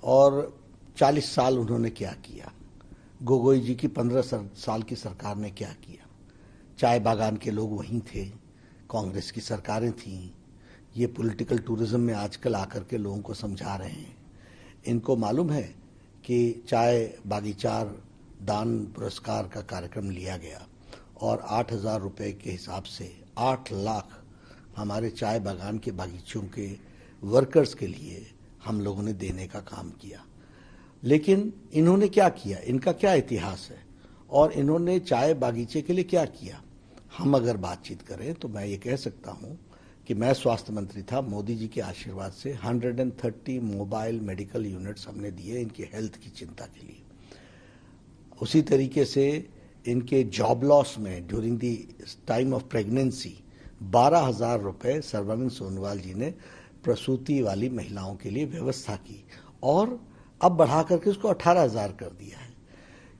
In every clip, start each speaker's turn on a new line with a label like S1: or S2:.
S1: और 40 साल उन्होंने क्या किया, गोगोई जी की 15 साल की सरकार ने क्या किया। चाय बागान के लोग वहीं थे, कांग्रेस की सरकारें थीं। ये पॉलिटिकल टूरिज्म में आजकल आकर के लोगों को समझा रहे हैं। इनको मालूम है कि चाय बागीचार दान पुरस्कार का कार्यक्रम लिया गया और 8,000 रुपये के हिसाब से 8 लाख हमारे चाय बागान के बागीचों के वर्कर्स के लिए हम लोगों ने देने का काम किया। लेकिन इन्होंने क्या किया, इनका क्या इतिहास है और इन्होंने चाय बागीचे के लिए क्या किया। हम अगर बातचीत करें तो मैं ये कह सकता हूँ कि मैं स्वास्थ्य मंत्री था, मोदी जी के आशीर्वाद से 130 मोबाइल मेडिकल यूनिट्स हमने दिए इनके हेल्थ की चिंता के लिए। उसी तरीके से इनके जॉब लॉस में during the time of pregnancy 12,000 रुपये सर्बानंद सोनोवाल जी ने प्रसूति वाली महिलाओं के लिए व्यवस्था की और अब बढ़ा करके उसको 18,000 कर दिया है।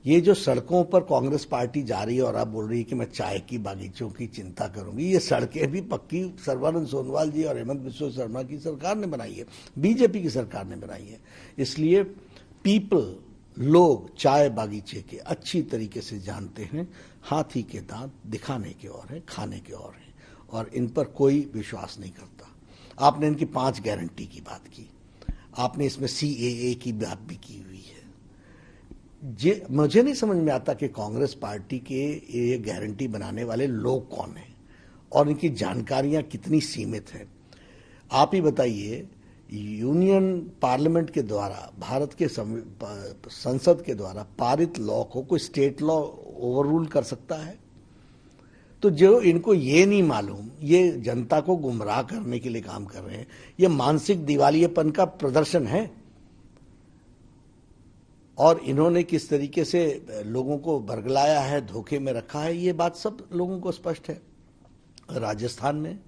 S1: ये जो सड़कों पर कांग्रेस पार्टी जा रही है और अब बोल रही है कि मैं चाय की बागीचों की चिंता करूंगी, ये सड़कें भी पक्की सर्बानंद सोनोवाल जी और हेमंत बिस्वा शर्मा की सरकार ने बनाई है, बीजेपी की सरकार ने बनाई है। इसलिए पीपल, लोग चाय बागीचे के अच्छी तरीके से जानते हैं। हाथी के दांत दिखाने के और हैं, खाने के और हैं, और इन पर कोई विश्वास नहीं करता। आपने इनकी 5 गारंटी की बात की, आपने इसमें CAA की बात भी की हुई है। मुझे नहीं समझ में आता कि कांग्रेस पार्टी के ये गारंटी बनाने वाले लोग कौन हैं और इनकी जानकारियां कितनी सीमित हैं। आप ही बताइए, यूनियन पार्लियामेंट के द्वारा, भारत के संसद के द्वारा पारित लॉ को कोई स्टेट लॉ ओवररूल कर सकता है? तो जो इनको ये नहीं मालूम, ये जनता को गुमराह करने के लिए काम कर रहे हैं। ये मानसिक दिवालियेपन का प्रदर्शन है और इन्होंने किस तरीके से लोगों को बरगलाया है, धोखे में रखा है, ये बात सब लोगों को स्पष्ट है। राजस्थान में,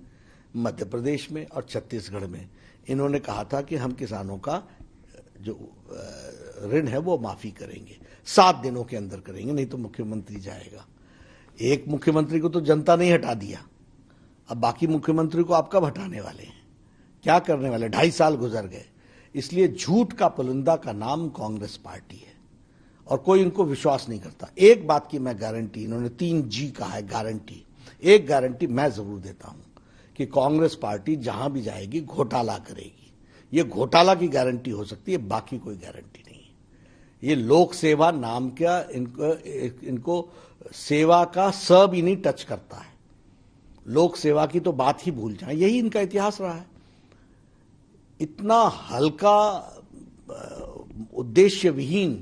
S1: मध्य प्रदेश में और छत्तीसगढ़ में इन्होंने कहा था कि हम किसानों का जो ऋण है वो माफी करेंगे, 7 दिनों के अंदर करेंगे, नहीं तो मुख्यमंत्री जाएगा। एक मुख्यमंत्री को तो जनता ने हटा दिया, अब बाकी मुख्यमंत्री को आप कब हटाने वाले हैं, क्या करने वाले? 2.5 साल गुजर गए। इसलिए झूठ का पुलिंदा का नाम कांग्रेस पार्टी है और कोई इनको विश्वास नहीं करता। एक बात की मैं गारंटी, इन्होंने 3G कहा है, गारंटी, एक गारंटी मैं जरूर देता हूं कि कांग्रेस पार्टी जहां भी जाएगी घोटाला करेगी। ये घोटाला की गारंटी हो सकती है, बाकी कोई गारंटी नहीं है। ये लोक सेवा नाम का इनको सेवा का स भी नहीं टच करता है। लोक सेवा की तो बात ही भूल जाए, यही इनका इतिहास रहा है। इतना हल्का उद्देश्य विहीन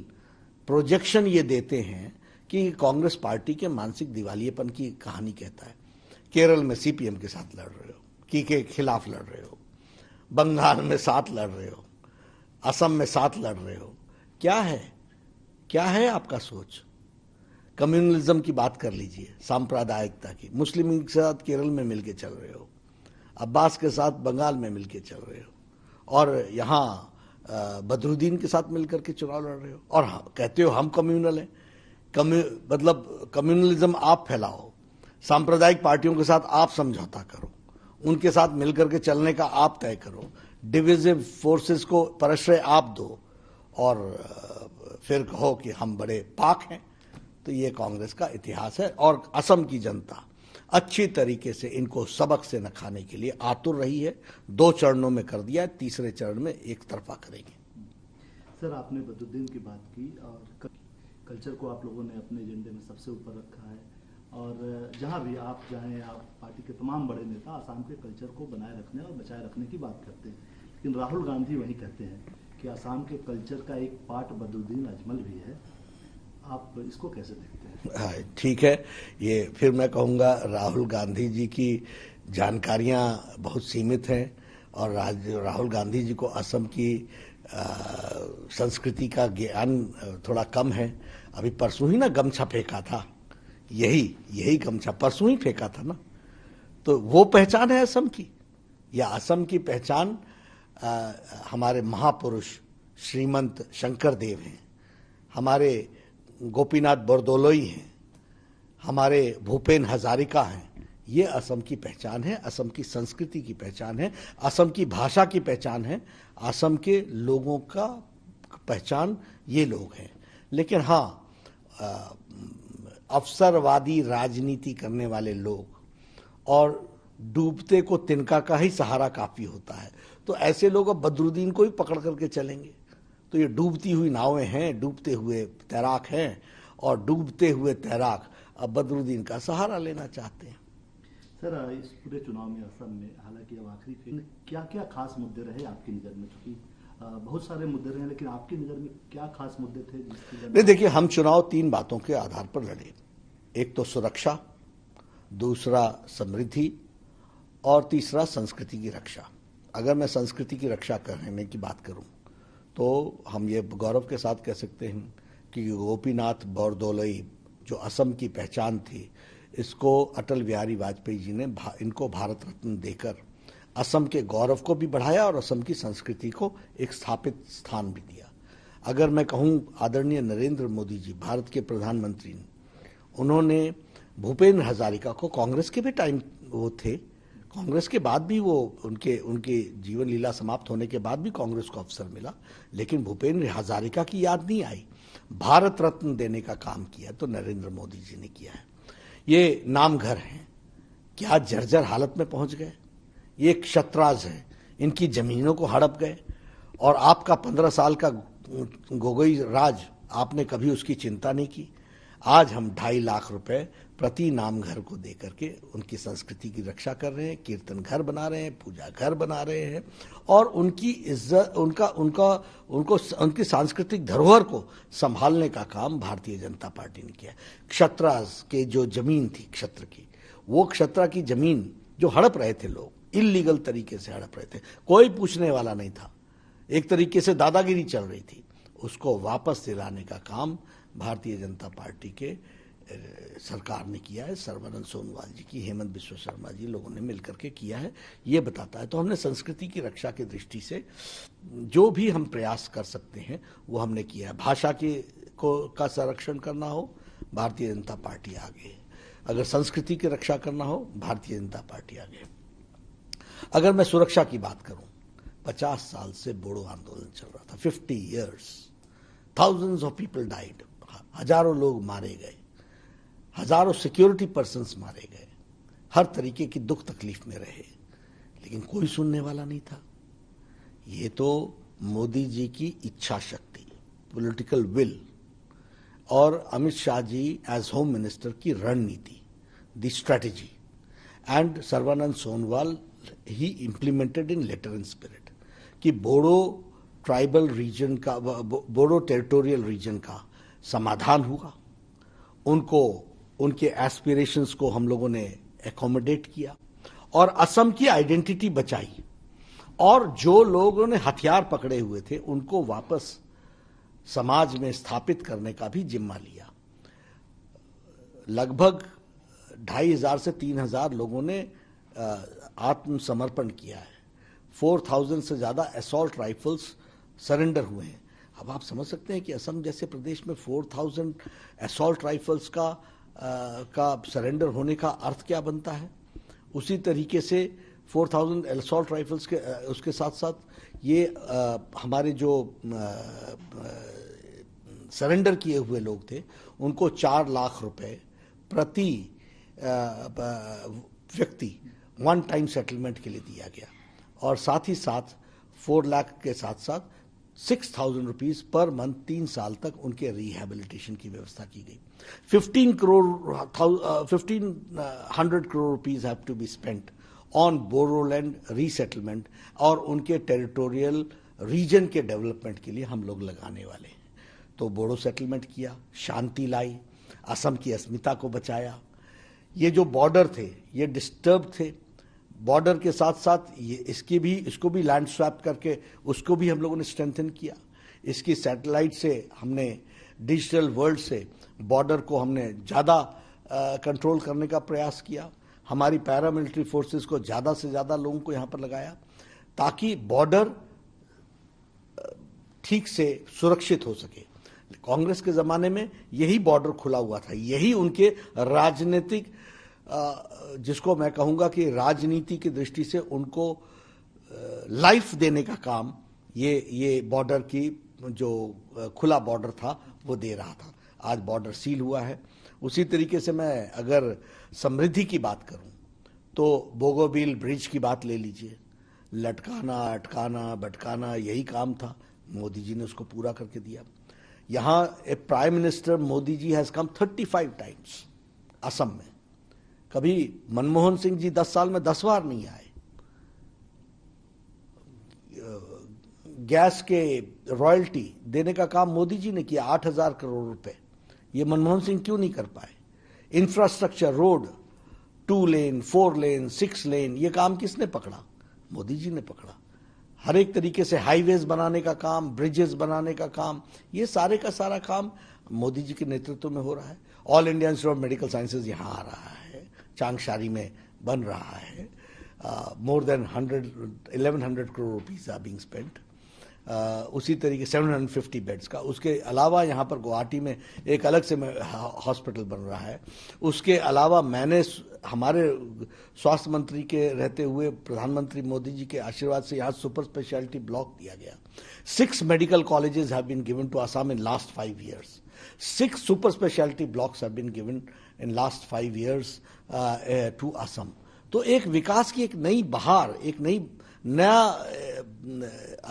S1: प्रोजेक्शन ये देते हैं कि कांग्रेस पार्टी के मानसिक दिवालियेपन की कहानी कहता है। केरल में CPM के साथ लड़ रहे हो, के खिलाफ लड़ रहे हो, बंगाल में साथ लड़ रहे हो, असम में साथ लड़ रहे हो। क्या है आपका सोच? कम्युनलिज्म की बात कर लीजिए, सांप्रदायिकता की। मुस्लिम के साथ केरल में मिलके चल रहे हो, अब्बास के साथ बंगाल में मिलके चल रहे हो, और यहाँ बदरुद्दीन के साथ मिलकर के चुनाव लड़ रहे हो और कहते हो हम कम्युनल हैं। मतलब कम्युनलिज्म आप फैलाओ, सांप्रदायिक पार्टियों के साथ आप समझौता करो, उनके साथ मिलकर के चलने का आप तय करो, डिविजिव फोर्सेस को प्रश्रय आप दो और फिर कहो कि हम बड़े पाक हैं। तो ये कांग्रेस का इतिहास है और असम की जनता अच्छी तरीके से इनको सबक से न खाने के लिए आतुर रही है। 2 चरणों में कर दिया, तीसरे चरण में एक तरफा करेंगे।
S2: सर, आपने बदरुद्दीन की बात की और कल्चर को आप लोगों ने अपने एजेंडे में सबसे ऊपर रखा है और जहां भी आप जाएं, आप पार्टी के तमाम बड़े नेता आसाम के कल्चर को बनाए रखने और बचाए रखने की बात करते हैं, लेकिन राहुल गांधी वही कहते हैं कि आसाम के कल्चर का एक पार्ट बदरुद्दीन अजमल भी है। आप इसको कैसे देखते हैं?
S1: हाँ, ठीक है। ये फिर मैं कहूँगा राहुल गांधी जी की जानकारियाँ बहुत सीमित हैं और राहुल गांधी जी को असम की संस्कृति का ज्ञान थोड़ा कम है। अभी परसों ही ना गमछा फेंका था, यही गमछा परसों ही फेंका था ना, तो वो पहचान है असम की? या असम की पहचान हमारे महापुरुष श्रीमंत शंकर देव हैं, हमारे गोपीनाथ बोरदोलोई हैं, हमारे भूपेन हजारिका हैं। ये असम की पहचान है, असम की संस्कृति की पहचान है, असम की भाषा की पहचान है, असम के लोगों का पहचान ये लोग हैं। लेकिन हाँ, अवसरवादी राजनीति करने वाले लोग और डूबते को तिनका का ही सहारा काफी होता है, तो ऐसे लोग अब बदरुद्दीन को ही पकड़ करके चलेंगे। तो ये डूबती हुई नावें हैं, डूबते हुए तैराक हैं, और डूबते हुए तैराक अब बदरुद्दीन का सहारा लेना चाहते हैं।
S2: सर, इस पूरे चुनाव में असम में, हालांकि अब आखिरी फेज, क्या क्या खास मुद्दे रहे आपकी नज़र में? क्योंकि बहुत सारे मुद्दे रहे, लेकिन आपकी नज़र में क्या खास मुद्दे थे जिसकी?
S1: नहीं, देखिए, हम चुनाव 3 बातों के आधार पर लड़े। एक तो सुरक्षा, दूसरा समृद्धि, और तीसरा संस्कृति की रक्षा। अगर मैं संस्कृति की रक्षा करने की बात करूं तो हम ये गौरव के साथ कह सकते हैं कि गोपीनाथ बोरदोलई जो असम की पहचान थी, इसको अटल बिहारी वाजपेयी जी ने इनको भारत रत्न देकर असम के गौरव को भी बढ़ाया और असम की संस्कृति को एक स्थापित स्थान भी दिया। अगर मैं कहूं, आदरणीय नरेंद्र मोदी जी भारत के प्रधानमंत्री, उन्होंने भूपेंद्र हजारिका को, कांग्रेस के भी टाइम वो थे, कांग्रेस के बाद भी वो उनके जीवन लीला समाप्त होने के बाद भी कांग्रेस को अवसर मिला, लेकिन भूपेंद्र हजारिका की याद नहीं आई। भारत रत्न देने का काम किया तो नरेंद्र मोदी जी ने किया है। ये नामघर हैं, क्या जर्जर हालत में पहुंच गए। ये क्षत्राज है, इनकी जमीनों को हड़प गए, और आपका 15 साल का गोगोई राज, आपने कभी उसकी चिंता नहीं की। आज हम 2.5 लाख रुपए प्रति नामघर को देकर के उनकी संस्कृति की रक्षा कर रहे हैं, कीर्तन घर बना रहे हैं, पूजा घर बना रहे हैं, और उनकी इज्जत, उनकी सांस्कृतिक धरोहर को संभालने का काम भारतीय जनता पार्टी ने किया। क्षत्राज के जो जमीन थी क्षत्र की, वो क्षत्रा की जमीन जो हड़प रहे थे लोग, इलीगल तरीके से हड़प रहे थे, कोई पूछने वाला नहीं था, एक तरीके से दादागिरी चल रही थी, उसको वापस दिलाने का काम भारतीय जनता पार्टी के सरकार ने किया है। सर्बानंद सोनोवाल जी की, हेमंत बिस्वा शर्मा जी, लोगों ने मिलकर के किया है, ये बताता है। तो हमने संस्कृति की रक्षा की दृष्टि से जो भी हम प्रयास कर सकते हैं वो हमने किया है। भाषा का संरक्षण करना हो, भारतीय जनता पार्टी आगे। अगर संस्कृति की रक्षा करना हो, भारतीय जनता पार्टी आगे। अगर मैं सुरक्षा की बात करूं, 50 साल से बोडो आंदोलन चल रहा था, 50 years, thousands of people died, हजारों लोग मारे गए, हजारों सिक्योरिटी पर्सन्स मारे गए, हर तरीके की दुख तकलीफ में रहे, लेकिन कोई सुनने वाला नहीं था। ये तो मोदी जी की इच्छा शक्ति, पॉलिटिकल विल, और Amit Shah ji as home minister की रणनीति, the strategy, and Sarbananda Sonowal he implemented in letter in spirit कि बोडो ट्राइबल रीजन का, बोडो टेरिटोरियल रीजन का समाधान हुआ। उनको, उनके एस्पिरेशंस को हम लोगों ने एकोमोडेट किया और असम की आइडेंटिटी बचाई, और जो लोगों ने हथियार पकड़े हुए थे उनको वापस समाज में स्थापित करने का भी जिम्मा लिया। लगभग 2,500 से 3,000 लोगों ने आत्मसमर्पण किया है। 4,000 से ज्यादा असॉल्ट राइफल्स सरेंडर हुए हैं। अब आप समझ सकते हैं कि असम जैसे प्रदेश में 4,000 असॉल्ट राइफल्स का सरेंडर होने का अर्थ क्या बनता है। उसी तरीके से 4,000 असॉल्ट राइफल्स के उसके साथ साथ ये हमारे जो सरेंडर किए हुए लोग थे उनको 4 लाख रुपए प्रति व्यक्ति वन टाइम सेटलमेंट के लिए दिया गया, और साथ ही साथ 4 लाख के साथ साथ 6,000 रुपीज पर मंथ 3 साल तक उनके रिहेबिलिटेशन की व्यवस्था की गई। 1,500 crore rupees have to be spent on Bodoland resettlement, और उनके टेरिटोरियल रीजन के डेवलपमेंट के लिए हम लोग लगाने वाले हैं। तो बोडो सेटलमेंट किया, शांति लाई, असम की अस्मिता को बचाया। ये जो बॉर्डर थे ये डिस्टर्ब थे, बॉर्डर के साथ साथ ये इसको भी लैंड स्वैप करके उसको भी हम लोगों ने स्ट्रेंथन किया। इसकी सैटेलाइट से हमने, डिजिटल वर्ल्ड से बॉर्डर को हमने ज़्यादा कंट्रोल करने का प्रयास किया। हमारी पैरामिलिट्री फोर्सेस को ज़्यादा से ज़्यादा लोगों को यहाँ पर लगाया ताकि बॉर्डर ठीक से सुरक्षित हो सके। कांग्रेस के ज़माने में यही बॉर्डर खुला हुआ था, यही उनके राजनीतिक, जिसको मैं कहूंगा कि राजनीति की दृष्टि से उनको लाइफ देने का काम ये बॉर्डर की जो खुला बॉर्डर था वो दे रहा था। आज बॉर्डर सील हुआ है। उसी तरीके से मैं अगर समृद्धि की बात करूं तो बोगोबील ब्रिज की बात ले लीजिए। लटकाना, अटकाना, भटकाना यही काम था, मोदी जी ने उसको पूरा करके दिया। यहां a prime minister Modi ji has come 35 times Assam में। कभी मनमोहन सिंह जी 10 साल में 10 बार नहीं आए। गैस के रॉयल्टी देने का काम मोदी जी ने किया, 8,000 करोड़ रुपए। ये मनमोहन सिंह क्यों नहीं कर पाए? इंफ्रास्ट्रक्चर, रोड, 2 लेन, 4 लेन, 6 लेन, ये काम किसने पकड़ा? मोदी जी ने पकड़ा। हर एक तरीके से हाईवेज बनाने का काम, ब्रिजेस बनाने का काम, ये सारे का सारा काम मोदी जी के नेतृत्व में हो रहा है। All India institute of medical sciences यहां आ रहा है, चांगशारी में बन रहा है। More than 1100 crore rupees are being spent. उसी तरीके 750 बेड्स का। उसके अलावा यहाँ पर गुवाहाटी में एक अलग से हॉस्पिटल बन रहा है। उसके अलावा मैंने हमारे स्वास्थ्य मंत्री के रहते हुए प्रधानमंत्री मोदी जी के आशीर्वाद से यहाँ सुपर स्पेशलिटी ब्लॉक दिया गया। 6 medical colleges have been given to Assam in last 5 years. 6 super specialty blocks have been given in last 5 years to Assam. तो एक विकास की एक नई बहार, एक नया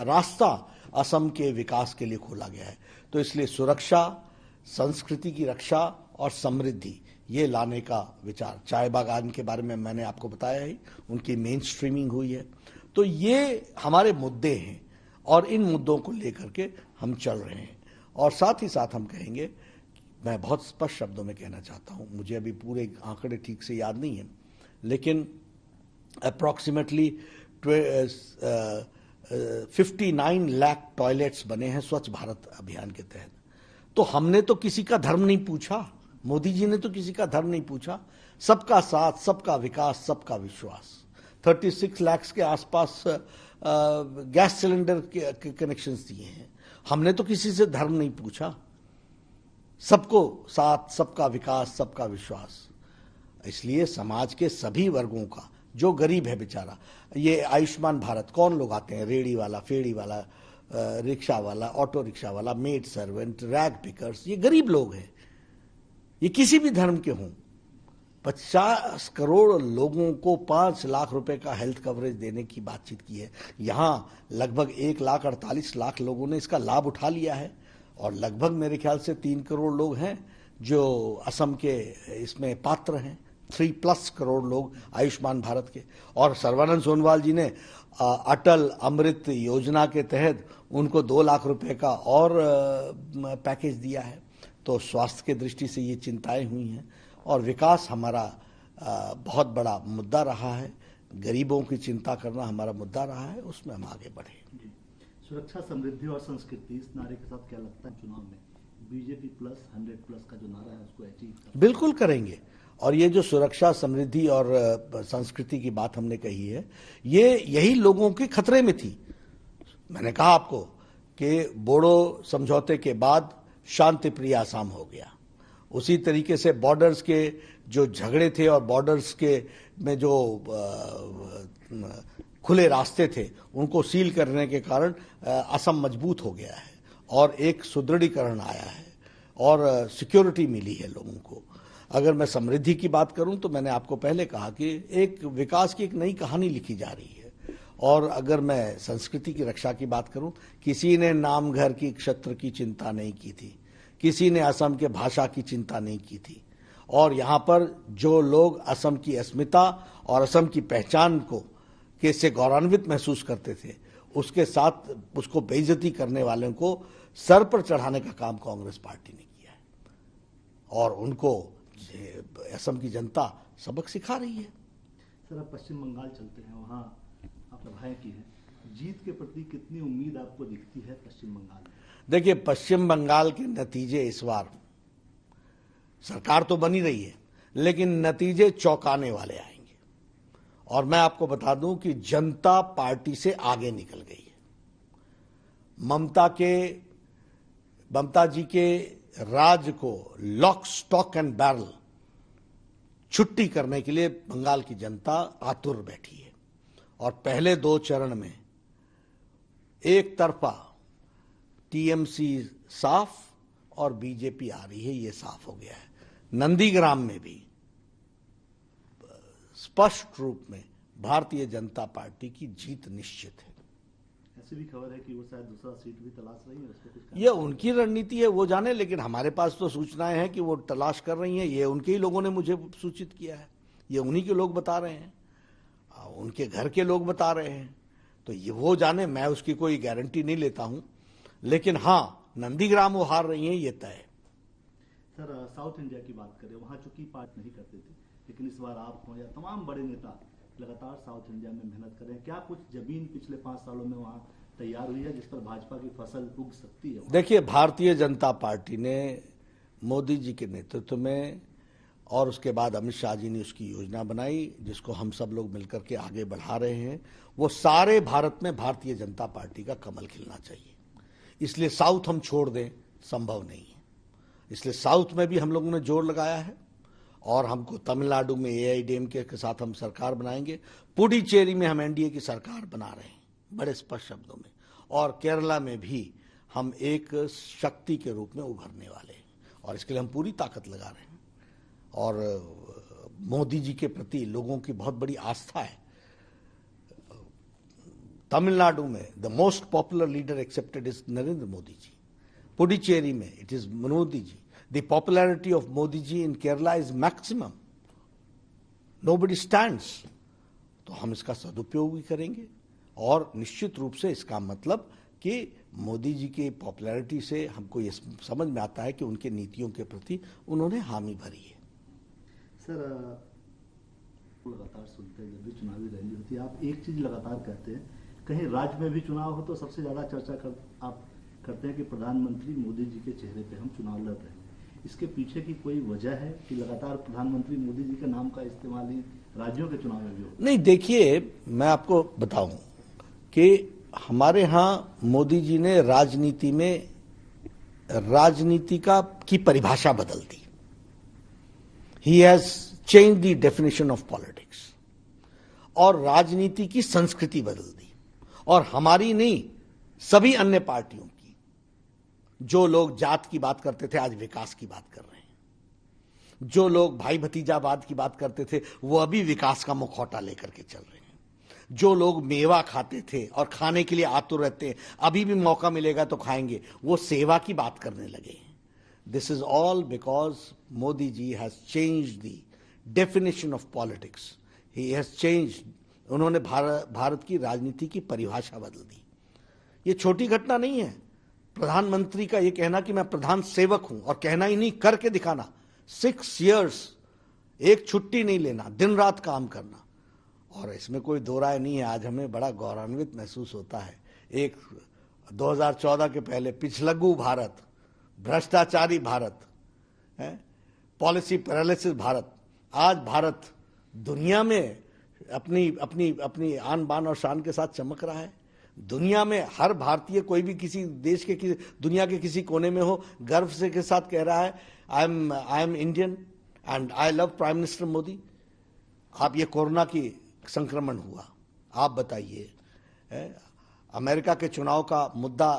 S1: रास्ता असम के विकास के लिए खोला गया है। तो इसलिए सुरक्षा, संस्कृति की रक्षा और समृद्धि ये लाने का विचार। चाय बागान के बारे में मैंने आपको बताया ही, उनकी मेन स्ट्रीमिंग हुई है। तो ये हमारे मुद्दे हैं और इन मुद्दों को लेकर के हम चल रहे हैं। और साथ ही साथ हम कहेंगे, मैं बहुत स्पष्ट शब्दों में कहना चाहता हूं, मुझे अभी पूरे आंकड़े ठीक से याद नहीं है, लेकिन अप्रॉक्सीमेटली 59 लाख टॉयलेट्स बने हैं स्वच्छ भारत अभियान के तहत। तो हमने तो किसी का धर्म नहीं पूछा, मोदी जी ने तो किसी का धर्म नहीं पूछा। सबका साथ, सबका विकास, सबका विश्वास। 36 लाख के आसपास गैस सिलेंडर के कनेक्शंस दिए हैं। हमने तो किसी से धर्म नहीं पूछा। सबको साथ, सबका विकास, सबका विश्वास। इसलिए समाज के सभी वर्गों का, जो गरीब है बेचारा, ये आयुष्मान भारत कौन लोग आते हैं? रेडी वाला, फेड़ी वाला, रिक्शा वाला, ऑटो रिक्शा वाला, मेड सर्वेंट, रैग पिकर्स, ये गरीब लोग हैं। ये किसी भी धर्म के हों। 50 करोड़ लोगों को 5 लाख रुपए का हेल्थ कवरेज देने की बातचीत की है। यहां लगभग 1,48,00,000 लोगों ने इसका लाभ उठा लिया है और लगभग मेरे ख्याल से 3 करोड़ लोग हैं जो असम के इसमें पात्र हैं। 3+ करोड़ लोग आयुष्मान भारत के। और सर्बानंद सोनोवाल जी ने अटल अमृत योजना के तहत उनको 2 लाख रुपए का और पैकेज दिया है। तो स्वास्थ्य के दृष्टि से ये चिंताएं हुई हैं और विकास हमारा बहुत बड़ा मुद्दा रहा है। गरीबों की चिंता करना हमारा मुद्दा रहा है, उसमें हम आगे बढ़े।
S2: सुरक्षा, समृद्धि और संस्कृति, इस नारे के साथ क्या लगता है चुनाव में बीजेपी प्लस 100+ का जो नारा है उसको अचीव कर?
S1: बिल्कुल करेंगे। और ये जो सुरक्षा, समृद्धि और संस्कृति की बात हमने कही है, ये यही लोगों के खतरे में थी। मैंने कहा आपको कि बोडो समझौते के बाद शांति प्रिय आसाम हो गया। उसी तरीके से बॉर्डर्स के जो झगड़े थे और बॉर्डर्स के में जो खुले रास्ते थे उनको सील करने के कारण असम मजबूत हो गया है और एक सुदृढ़ीकरण आया है और सिक्योरिटी मिली है लोगों को। अगर मैं समृद्धि की बात करूं तो मैंने आपको पहले कहा कि एक विकास की एक नई कहानी लिखी जा रही है। और अगर मैं संस्कृति की रक्षा की बात करूं, किसी ने नाम घर की, क्षत्र की चिंता नहीं की थी, किसी ने असम के भाषा की चिंता नहीं की थी। और यहां पर जो लोग असम की अस्मिता और असम की पहचान को से गौरवान्वित महसूस करते थे, उसके साथ उसको बेइज्जती करने वालों को सर पर चढ़ाने का काम कांग्रेस पार्टी ने किया है और उनको असम की जनता सबक सिखा रही है।
S2: सर, आप पश्चिम बंगाल चलते हैं, वहाँ आप सभाएं की हैं, जीत के प्रति कितनी उम्मीद आपको दिखती है पश्चिम बंगाल में?
S1: देखिए, पश्चिम बंगाल के नतीजे इस बार, सरकार तो बनी रही है लेकिन नतीजे चौंकाने वाले आएंगे। और मैं आपको बता दूं कि जनता पार्टी से आगे निकल गई है। ममता जी के राज को लॉक, स्टॉक एंड बैरल छुट्टी करने के लिए बंगाल की जनता आतुर बैठी है। और पहले 2 चरण में एक तरफा टीएमसी साफ और बीजेपी आ रही है, ये साफ हो गया है। नंदीग्राम में भी स्पष्ट रूप में भारतीय जनता पार्टी की जीत निश्चित है।
S2: ऐसी भी खबर है कि वो शायद दूसरा सीट भी तलाश रही है, उस पर कुछ
S1: ये उनकी रणनीति है, वो जाने, लेकिन हमारे पास तो सूचनाएं हैं कि वो तलाश कर रही हैं। ये उनके ही लोगों ने मुझे सूचित किया है, ये उन्हीं के लोग बता रहे हैं, उनके घर के लोग बता रहे हैं। तो ये वो जाने, मैं उसकी कोई गारंटी नहीं लेता हूं, लेकिन हाँ, नंदीग्राम वो हार रही हैं, ये तय है।
S2: सर, साउथ इंडिया की बात करें, वहां चूंकि पार्ट नहीं करते थे, लेकिन इस बार आप हो या तमाम बड़े नेता लगातार साउथ इंडिया में मेहनत करें, क्या कुछ जमीन पिछले 5 सालों में वहां तैयार हुई है जिस पर भाजपा की फसल उग सकती है?
S1: देखिए, भारतीय जनता पार्टी ने मोदी जी के नेतृत्व में और उसके बाद अमित शाह जी ने उसकी योजना बनाई, जिसको हम सब लोग मिलकर के आगे बढ़ा रहे हैं। वो सारे भारत में भारतीय जनता पार्टी का कमल खिलना चाहिए, इसलिए साउथ हम छोड़ दें संभव नहीं है। इसलिए साउथ में भी हम लोगों ने जोर लगाया है और हमको तमिलनाडु में एआईडीएमके के साथ हम सरकार बनाएंगे। पुडुचेरी में हम एनडीए की सरकार बना रहे हैं बड़े स्पष्ट शब्दों में, और केरला में भी हम एक शक्ति के रूप में उभरने वाले हैं, और इसके लिए हम पूरी ताकत लगा रहे हैं। और मोदी जी के प्रति लोगों की बहुत बड़ी आस्था है। तमिलनाडु में the most popular leader accepted is Narendra Modi ji. Puducherry में it is Modi ji. The popularity of Modi ji in Kerala is maximum, nobody stands. तो हम इसका सदुपयोग भी करेंगे, और निश्चित रूप से इसका मतलब कि मोदी जी की पॉपुलैरिटी से हमको ये समझ में आता है कि उनके नीतियों के प्रति उन्होंने हामी भरी है।
S2: सर, लगातार सुनते हैं जब भी चुनावी रैली होती है, आप एक चीज लगातार कहते हैं, कहीं राज्य में भी चुनाव हो तो सबसे ज्यादा चर्चा आप करते हैं कि प्रधानमंत्री मोदी जी के चेहरे पे हम चुनाव लड़ रहे हैं। इसके पीछे की कोई वजह है कि लगातार प्रधानमंत्री मोदी जी के नाम का इस्तेमाल ही राज्यों के चुनाव में भी हो? नहीं,
S1: देखिए, मैं आपको बताऊं कि हमारे यहाँ मोदी जी ने राजनीति में राजनीति की परिभाषा बदल दी। He has change the definition of politics, और राजनीति की संस्कृति बदल दी। और हमारी नहीं, सभी अन्य पार्टियों की। जो लोग जात की बात करते थे आज विकास की बात कर रहे हैं। जो लोग भाई भतीजावाद की बात करते थे वो अभी विकास का मुखौटा लेकर के चल रहे हैं। जो लोग मेवा खाते थे और खाने के लिए आतुर रहते हैं, अभी भी मौका मिलेगा तो खाएंगे, वो सेवा की बात करने लगे हैं। This is all because Modi ji has change the definition of politics. He has change, उन्होंने भारत की राजनीति की परिभाषा बदल दी। ये छोटी घटना नहीं है। प्रधानमंत्री का ये कहना कि मैं प्रधान सेवक हूं, और कहना ही नहीं, करके दिखाना। 6 years एक छुट्टी नहीं लेना, दिन रात काम करना, और इसमें कोई दो राय नहीं है। आज हमें बड़ा गौरवान्वित महसूस होता है। एक 2014 के पहले पिछलग्गू भारत, भ्रष्टाचारी भारत, पॉलिसी पैरालिसिस भारत, आज भारत दुनिया में अपनी अपनी अपनी आन बान और शान के साथ चमक रहा है। दुनिया में हर भारतीय, कोई भी किसी देश के दुनिया के किसी कोने में हो, गर्व से के साथ कह रहा है I am Indian and I love prime minister Modi. आप ये कोरोना की संक्रमण हुआ, आप बताइए, अमेरिका के चुनाव का मुद्दा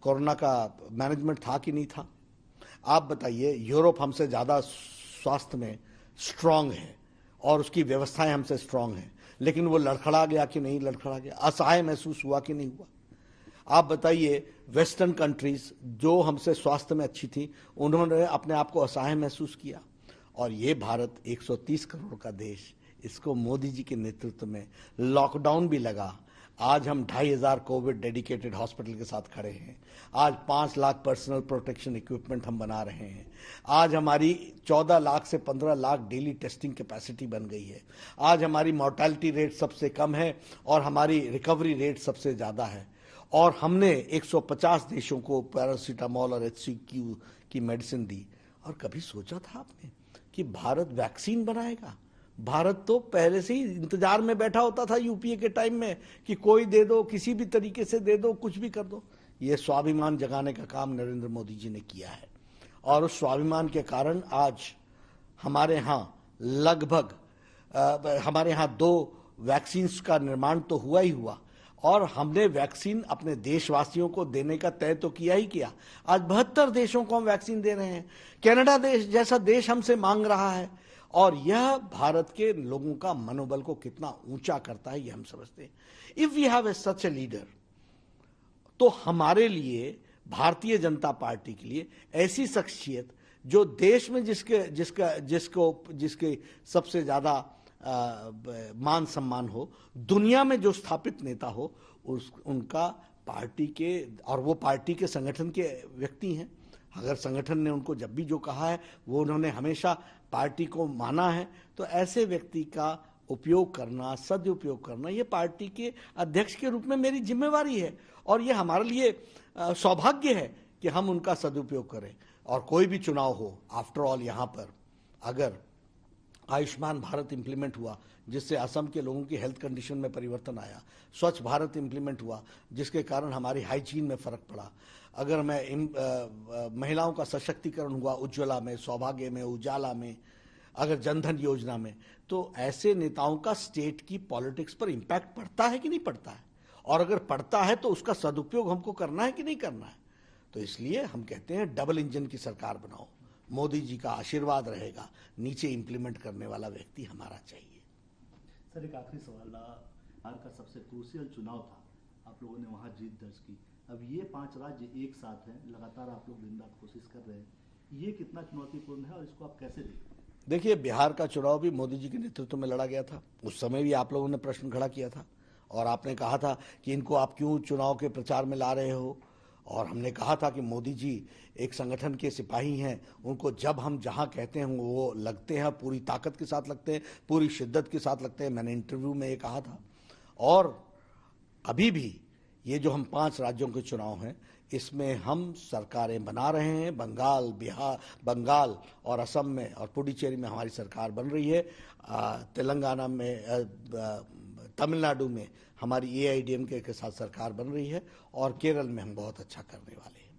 S1: कोरोना का मैनेजमेंट था कि नहीं था? आप बताइए, यूरोप हमसे ज्यादा स्वास्थ्य में स्ट्रांग है और उसकी व्यवस्थाएं हमसे स्ट्रांग हैं, लेकिन वो लड़खड़ा गया कि नहीं लड़खड़ा गया? असहाय महसूस हुआ कि नहीं हुआ? आप बताइए, वेस्टर्न कंट्रीज जो हमसे स्वास्थ्य में अच्छी थी, उन्होंने अपने आप को असहाय महसूस किया। और ये भारत 130 करोड़ का देश, इसको मोदी जी के नेतृत्व में लॉकडाउन भी लगा। आज हम 2500 कोविड डेडिकेटेड हॉस्पिटल के साथ खड़े हैं। आज 5 लाख पर्सनल प्रोटेक्शन इक्विपमेंट हम बना रहे हैं। आज हमारी 14 लाख से 15 लाख डेली टेस्टिंग कैपेसिटी बन गई है। आज हमारी मॉर्टेलिटी रेट सबसे कम है और हमारी रिकवरी रेट सबसे ज़्यादा है। और हमने 150 देशों को पैरासीटामोल और HCQ की मेडिसिन दी। और कभी सोचा था आपने कि भारत वैक्सीन बनाएगा? भारत तो पहले से ही इंतजार में बैठा होता था यूपीए के टाइम में कि कोई दे दो, किसी भी तरीके से दे दो, कुछ भी कर दो। ये स्वाभिमान जगाने का काम नरेंद्र मोदी जी ने किया है, और उस स्वाभिमान के कारण आज हमारे यहाँ लगभग 2 वैक्सीन्स का निर्माण तो हुआ ही हुआ, और हमने वैक्सीन अपने देशवासियों को देने का तय तो किया ही किया। आज 72 देशों को हम वैक्सीन दे रहे हैं। कनाडा देश जैसा देश हमसे मांग रहा है, और यह भारत के लोगों का मनोबल को कितना ऊंचा करता है ये हम समझते हैं। If we have a such a leader, तो हमारे लिए, भारतीय जनता पार्टी के लिए, ऐसी शख्सियत जो देश में जिसके सबसे ज्यादा मान सम्मान हो, दुनिया में जो स्थापित नेता हो, उनका पार्टी के, और वो पार्टी के संगठन के व्यक्ति हैं। अगर संगठन ने उनको जब भी जो कहा है वो उन्होंने हमेशा पार्टी को माना है, तो ऐसे व्यक्ति का उपयोग करना, सदुपयोग करना, ये पार्टी के अध्यक्ष के रूप में मेरी जिम्मेवारी है, और ये हमारे लिए सौभाग्य है कि हम उनका सदुपयोग करें। और कोई भी चुनाव हो, आफ्टर ऑल यहाँ पर अगर आयुष्मान भारत इंप्लीमेंट हुआ, जिससे असम के लोगों की हेल्थ कंडीशन में परिवर्तन आया, स्वच्छ भारत इंप्लीमेंट हुआ जिसके कारण हमारी हाइजीन में फर्क पड़ा, अगर मैं महिलाओं का सशक्तिकरण हुआ उज्ज्वला में, सौभाग्य में, उजाला में, अगर जनधन योजना में, तो ऐसे नेताओं का स्टेट की पॉलिटिक्स पर इंपैक्ट पड़ता है कि नहीं पड़ता है, और अगर पड़ता है तो उसका सदुपयोग हमको करना है कि नहीं करना है। तो इसलिए हम कहते हैं डबल इंजन की सरकार बनाओ, मोदी जी का आशीर्वाद रहेगा, नीचे इंप्लीमेंट करने वाला व्यक्ति हमारा चाहिए।
S2: सर, एक आखिरी सवाल, बिहार का सबसे क्रूशियल चुनाव था, आप लोगों ने वहां जीत दर्ज की। अब ये 5 राज्य एक साथ हैं, लगातार आप लोग दिन रात कोशिश कर रहे हैं, ये कितना चुनौतीपूर्ण है और इसको आप कैसे देखते हैं?
S1: देखिए, बिहार का चुनाव भी मोदी जी के नेतृत्व में लड़ा गया था। उस समय भी आप लोगों ने प्रश्न खड़ा किया था और आपने कहा था कि इनको आप क्यों चुनाव के प्रचार में ला रहे हो, और हमने कहा था कि मोदी जी एक संगठन के सिपाही हैं, उनको जब हम जहां कहते हैं वो लगते हैं, पूरी ताकत के साथ लगते हैं, पूरी शिद्दत के साथ लगते हैं। मैंने इंटरव्यू में ये कहा था। और अभी भी ये जो हम 5 राज्यों के चुनाव हैं, इसमें हम सरकारें बना रहे हैं। बंगाल और असम में और पुडुचेरी में हमारी सरकार बन रही है। तेलंगाना में, तमिलनाडु में हमारी AIADMK के साथ सरकार बन रही है, और केरल में हम बहुत अच्छा करने वाले हैं।